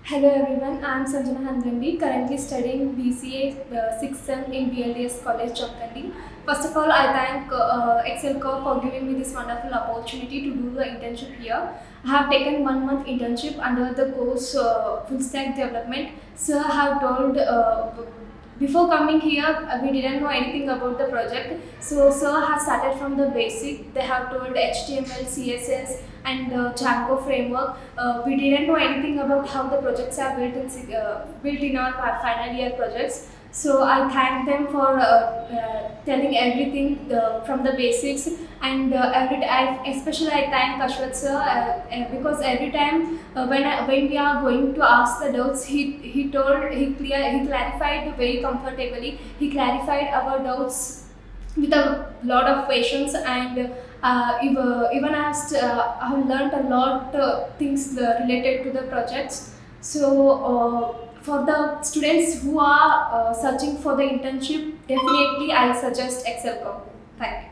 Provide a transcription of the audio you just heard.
Hello everyone, I am Sanjana Hanagandi, currently studying BCA 6th sem in BLDS College, Jokkandi. First of all, I thank Excel Corp for giving me this wonderful opportunity to do the internship here. I have taken 1 month internship under the course Full Stack Development. Sir have told before coming here, we didn't know anything about the project. So, sir has started from the basic. They have told HTML, CSS, and Django framework. We didn't know anything about how the projects are built in our final year projects. So I thank them for telling everything from the basics, and especially I thank Ashwat sir because every time when we are going to ask the doubts, he clarified very comfortably. He clarified our doubts with a lot of patience, and even I have learned a lot things related to the projects. So for the students who are searching for the internship, definitely I'll suggest Excel. Thank you.